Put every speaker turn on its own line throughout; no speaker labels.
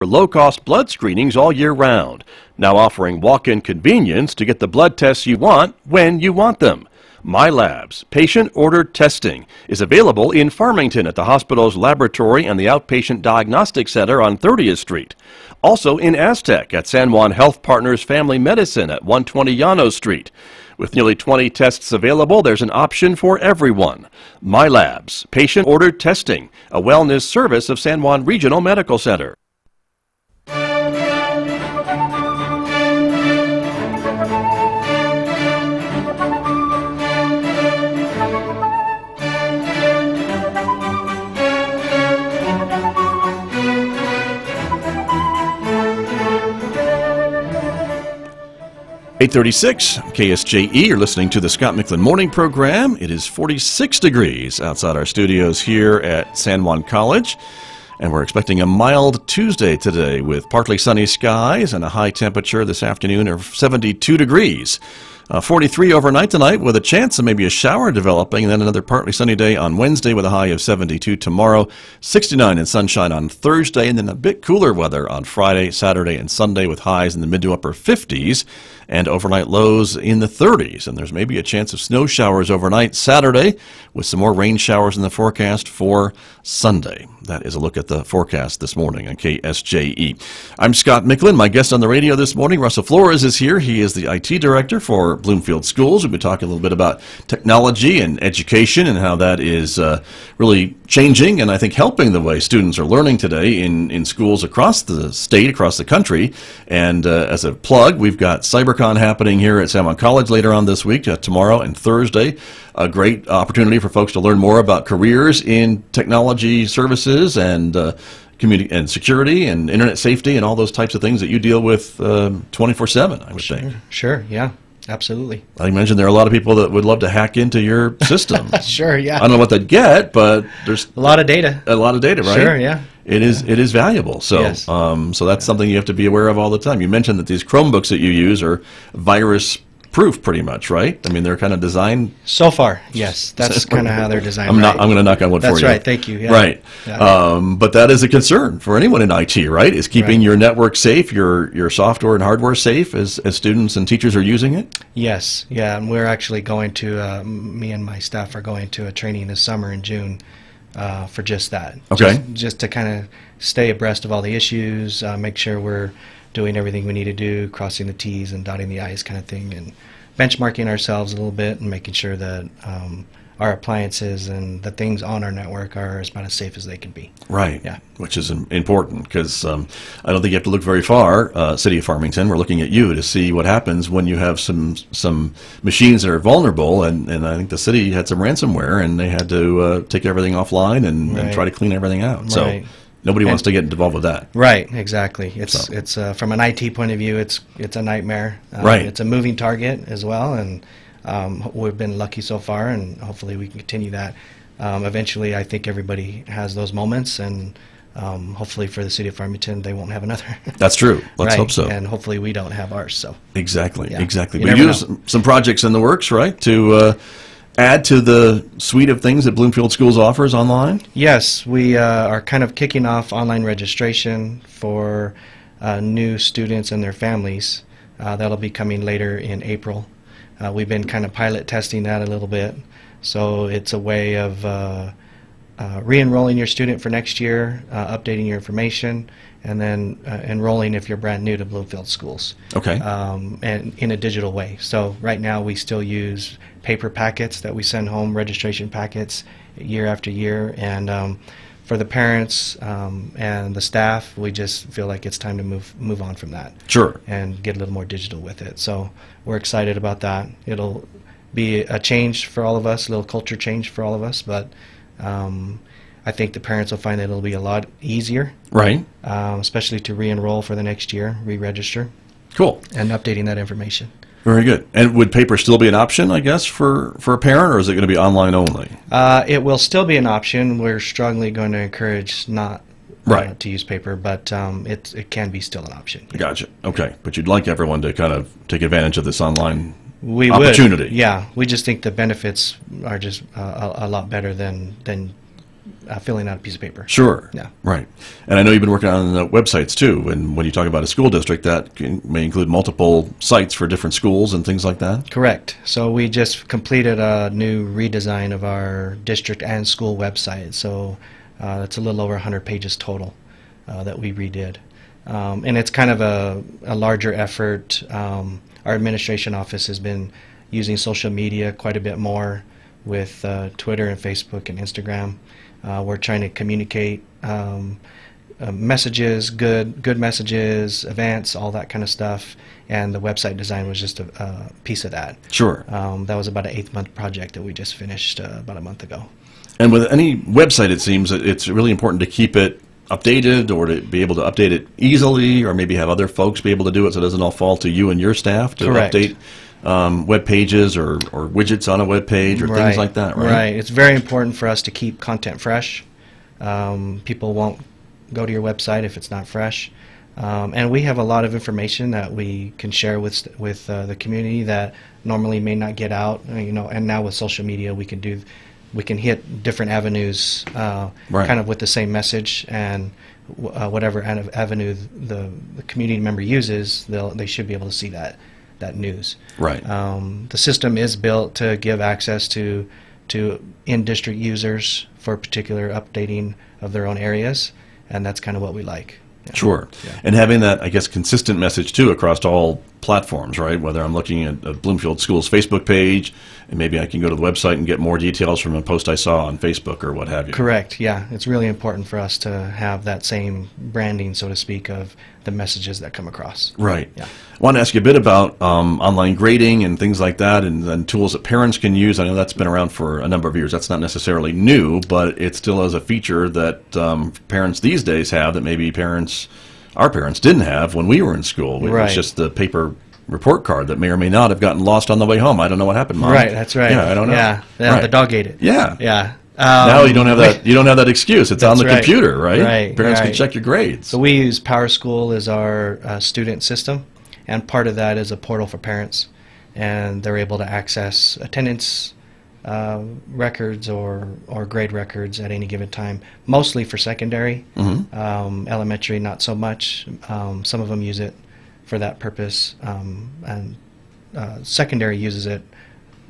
for low-cost blood screenings all year round, now offering walk-in convenience to get the blood tests you want when you want them. MyLabs, patient-ordered testing, is available in Farmington at the hospital's laboratory and the Outpatient Diagnostic Center on 30th Street. Also in Aztec at San Juan Health Partners Family Medicine at 120 Llano Street. With nearly 20 tests available, there's an option for everyone. MyLabs, patient-ordered testing, a wellness service of San Juan Regional Medical Center. .36 KSJE. You're listening to the Scott Michlin Morning Program. It is 46 degrees outside our studios here at San Juan College, and we're expecting a mild Tuesday today with partly sunny skies and a high temperature this afternoon of 72 degrees. 43 overnight tonight with a chance of maybe a shower developing, and then another partly sunny day on Wednesday with a high of 72 tomorrow, 69 and sunshine on Thursday, and then a bit cooler weather on Friday, Saturday, and Sunday with highs in the mid to upper 50s and overnight lows in the 30s. And there's maybe a chance of snow showers overnight Saturday with some more rain showers in the forecast for Sunday. That is a look at the forecast this morning on KSJE. I'm Scott Michlin. My guest on the radio this morning, Russell Flores, is here. He is the IT director for Bloomfield Schools. We'll be talking a little bit about technology and education and how that is really changing and I think helping the way students are learning today in schools across the state, across the country. And as a plug, we've got CyberCon happening here at San Juan College later on this week, tomorrow and Thursday. A great opportunity for folks to learn more about careers in technology services and community and security and internet safety and all those types of things that you deal with 24/7, I would think.
Sure, yeah. Absolutely.
I mentioned there are a lot of people that would love to hack into your system.
Sure, yeah.
I don't know what they'd get, but there's
a lot of data.
A lot of data, right?
Sure, yeah.
It is valuable. So,
yes.
So that's something you have to be aware of all the time. You mentioned that these Chromebooks that you use are virus proof, pretty much, right? I mean, they're kind of designed.
So far, yes. That's kind of how they're designed.
I'm going to knock on wood for you.
That's right. Thank you. Yeah.
Right.
Yeah.
But that is a concern for anyone in IT, right? Is keeping your network safe, your software and hardware safe as students and teachers are using it?
Yes. Yeah. And we're actually going to, me and my staff are going to a training this summer in June for just that.
Okay.
Just to kind of stay abreast of all the issues, make sure we're doing everything we need to do, crossing the T's and dotting the I's kind of thing, and benchmarking ourselves a little bit and making sure that our appliances and the things on our network are about as safe as they can be.
Right.
Yeah.
Which is important because I don't think you have to look very far. City of Farmington, we're looking at you to see what happens when you have some machines that are vulnerable, and I think the city had some ransomware and they had to take everything offline and try to clean everything out. So nobody wants to get involved with that.
Right, exactly. It's from an IT point of view, it's a nightmare.
Right.
It's a moving target as well, and we've been lucky so far, and hopefully we can continue that. Eventually, I think everybody has those moments, and hopefully for the city of Farmington, they won't have another.
That's true. Let's hope so.
And hopefully we don't have ours. So
exactly,
yeah.
Exactly. But you have some projects in the works, right, to add to the suite of things that Bloomfield Schools offers online?
Yes, we are kind of kicking off online registration for new students and their families. That'll be coming later in April. We've been kind of pilot testing that a little bit. So it's a way of re-enrolling your student for next year, updating your information, and then enrolling if you're brand new to Bloomfield Schools.
Okay.
And in a digital way. So right now we still use paper packets that we send home, registration packets, year after year. And for the parents and the staff, we just feel like it's time to move on from that.
Sure.
And get a little more digital with it. So we're excited about that. It'll be a change for all of us, a little culture change for all of us, but I think the parents will find that it'll be a lot easier. Right. Especially to re-enroll for the next year, re-register.
Cool.
And updating that information.
Very good. And would paper still be an option, I guess, for a parent, or is it going to be online only?
It will still be an option. We're strongly going to encourage not to use paper, but it can be still an option. Yeah.
Gotcha. Okay. But you'd like everyone to kind of take advantage of this online
opportunity. Yeah. We just think the benefits are just a lot better than filling out a piece of paper.
Sure.
Yeah.
Right. And I know you've been working on the websites too. And when you talk about a school district, that may include multiple sites for different schools and things like that?
Correct. So we just completed a new redesign of our district and school website. So it's a little over 100 pages total that we redid. And it's kind of a larger effort. Our administration office has been using social media quite a bit more with Twitter and Facebook and Instagram. We're trying to communicate messages, good messages, events, all that kind of stuff. And the website design was just a piece of that.
Sure.
That was about an 8-month project that we just finished about a month ago.
And with any website, it seems that it's really important to keep it updated, or to be able to update it easily, or maybe have other folks be able to do it so it doesn't all fall to you and your staff to
Correct.
update web pages or widgets on a web page or things like that, right?
Right. It's very important for us to keep content fresh. People won't go to your website if it's not fresh. And we have a lot of information that we can share with the community that normally may not get out. And now with social media, we can hit different avenues,
Right.
kind of with the same message, and whatever avenue the community member uses, they should be able to see that news.
Right.
The system is built to give access to in-district users for particular updating of their own areas, and that's kind of what we like. Yeah.
Sure.
Yeah.
And having that, I guess, consistent message, too, across all platforms, right? Whether I'm looking at Bloomfield School's Facebook page, and maybe I can go to the website and get more details from a post I saw on Facebook or what have you.
Correct. Yeah. It's really important for us to have that same branding, so to speak, of the messages that come across.
Right.
Yeah.
I want to ask you a bit about online grading and things like that, and then tools that parents can use. I know that's been around for a number of years. That's not necessarily new, but it still is a feature that parents these days have that maybe our parents didn't have when we were in school. It
Right.
was just the paper report card that may or may not have gotten lost on the way home. I don't know what happened, Mom.
Right. That's right.
Yeah, I don't know.
Yeah.
Right.
The dog ate it.
Yeah.
Yeah.
Now you don't have that. You don't have that excuse. It's on
That's
the
right.
computer, right?
Right,
Parents can
right.
check your grades.
So we use PowerSchool as our student system, and part of that is a portal for parents, and they're able to access attendance records or grade records at any given time, mostly for secondary.
Mm-hmm.
Elementary, not so much. Some of them use it for that purpose, and secondary uses it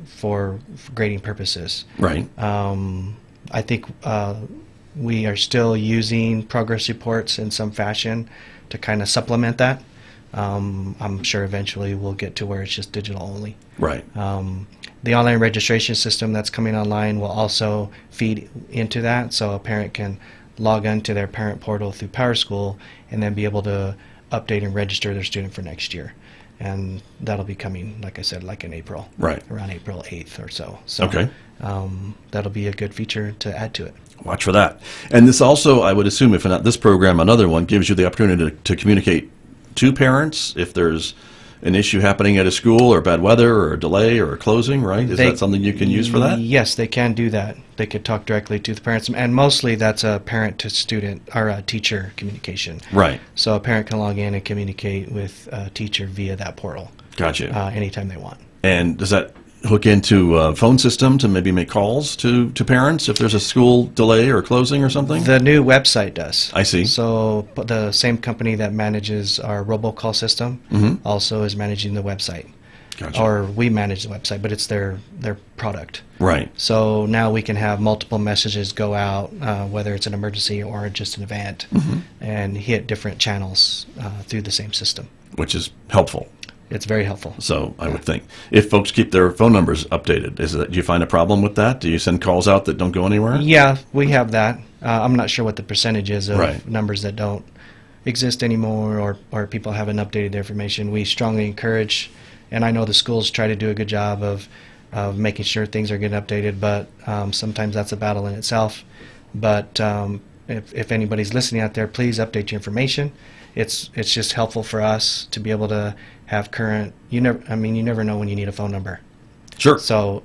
for grading purposes.
Right.
I think we are still using progress reports in some fashion to kind of supplement that. I'm sure eventually we'll get to where it's just digital only.
Right.
The online registration system that's coming online will also feed into that, so a parent can log into their parent portal through PowerSchool and then be able to update and register their student for next year. And that'll be coming, like I said, like in April.
Right.
Around April 8th or so. So
Okay.
that'll be a good feature to add to it.
Watch for that. And this also, I would assume, if not this program, another one, gives you the opportunity to communicate to parents if there's an issue happening at a school, or bad weather, or a delay, or a closing, right? Is that something you can use for that?
Yes, they can do that. They could talk directly to the parents, and mostly that's a parent-to-student or a teacher communication.
Right.
So a parent can log in and communicate with a teacher via that portal
Gotcha.
anytime they want.
And does that hook into a phone system to maybe make calls to parents if there's a school delay or closing or something?
The new website does.
I see.
So the same company that manages our robocall system also is managing the website.
Gotcha.
Or we manage the website, but it's their product.
Right.
So now we can have multiple messages go out, whether it's an emergency or just an event, and hit different channels through the same system.
Which is helpful.
It's very helpful.
So I would think if folks keep their phone numbers updated, do you find a problem with that? Do you send calls out that don't go anywhere?
Yeah, we have that. I'm not sure what the percentage is of
Right.
numbers that don't exist anymore, or people haven't updated their information. We strongly encourage, and I know the schools try to do a good job of making sure things are getting updated, but sometimes that's a battle in itself. But if anybody's listening out there, please update your information. It's just helpful for us to be able to have current. You never know when you need a phone number.
Sure.
So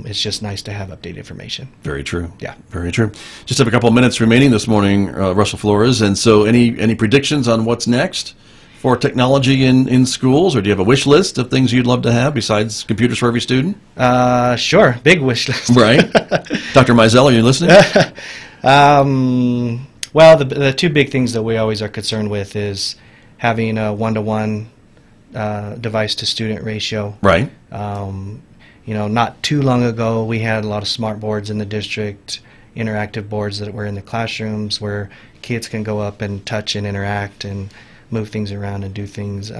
it's just nice to have updated information.
Very true.
Yeah.
Very true. Just have a couple of minutes remaining this morning, Russell Flores. And so any predictions on what's next for technology in schools, or do you have a wish list of things you'd love to have besides computers for every student?
Sure. Big wish list.
Right. Dr. Mizell, are you listening?
Well, the two big things that we always are concerned with is having a one-to-one device-to-student ratio.
Right.
Not too long ago, we had a lot of smart boards in the district, interactive boards that were in the classrooms where kids can go up and touch and interact and move things around and do things.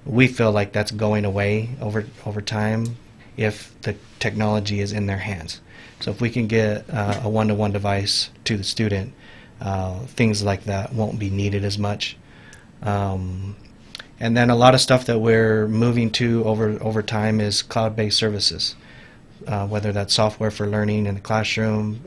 We feel like that's going away over time if the technology is in their hands. So if we can get a one-to-one device to the student, things like that won't be needed as much. And then a lot of stuff that we're moving to over time is cloud-based services, whether that's software for learning in the classroom,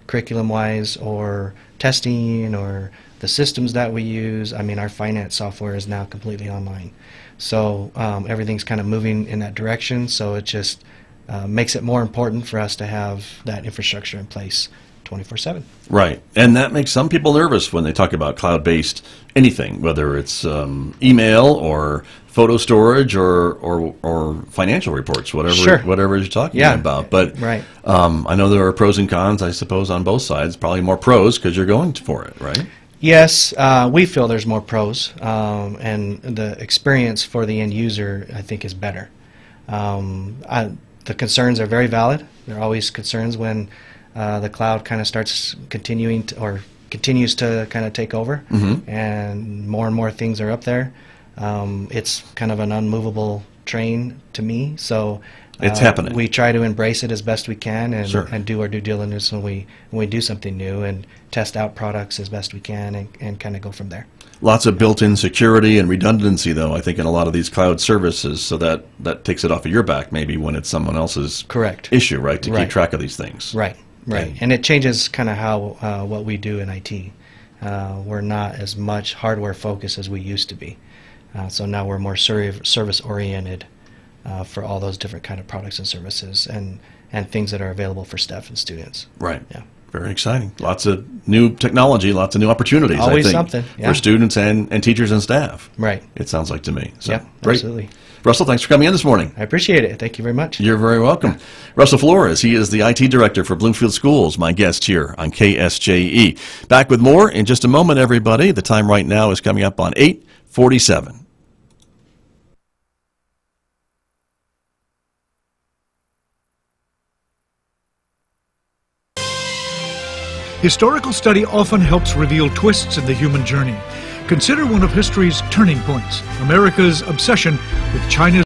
curriculum-wise, or testing, or the systems that we use. I mean, our finance software is now completely online. So everything's kind of moving in that direction, so it just makes it more important for us to have that infrastructure in place 24/7.
Right, and that makes some people nervous when they talk about cloud-based anything, whether it's email or photo storage or financial reports, whatever
Sure.
whatever you're talking
Yeah.
about. But
Right.
I know there are pros and cons, I suppose, on both sides. Probably more pros because you're going for it, right?
Yes, we feel there's more pros, and the experience for the end user, I think, is better. The concerns are very valid. There are always concerns when the cloud kind of starts continues to kind of take over, and more things are up there. It's kind of an unmovable train to me, so
it's happening.
We try to embrace it as best we can and,
Sure.
and do our due diligence when we do something new and test out products as best we can and kind of go from there.
Lots of built-in security and redundancy, though, I think, in a lot of these cloud services, so that takes it off of your back maybe when it's someone else's
Correct.
issue, right, to
Right.
keep track of these things.
Right. And it changes kind of how what we do in IT. We're not as much hardware focused as we used to be. So now we're more service oriented for all those different kind of products and services and things that are available for staff and students.
Right.
Yeah.
Very exciting. Lots of new technology, lots of new opportunities,
Always
I think,
something, yeah.
for students and teachers and staff.
Right.
It sounds like to me. So,
Yeah,
great.
absolutely.
Russell, thanks for coming in this morning.
I appreciate it. Thank you very much.
You're very welcome. Russell Flores, he is the IT director for Bloomfield Schools, my guest here on KSJE. Back with more in just a moment, everybody. The time right now is coming up on 8:47.
Historical study often helps reveal twists in the human journey. Consider one of history's turning points, America's obsession with China's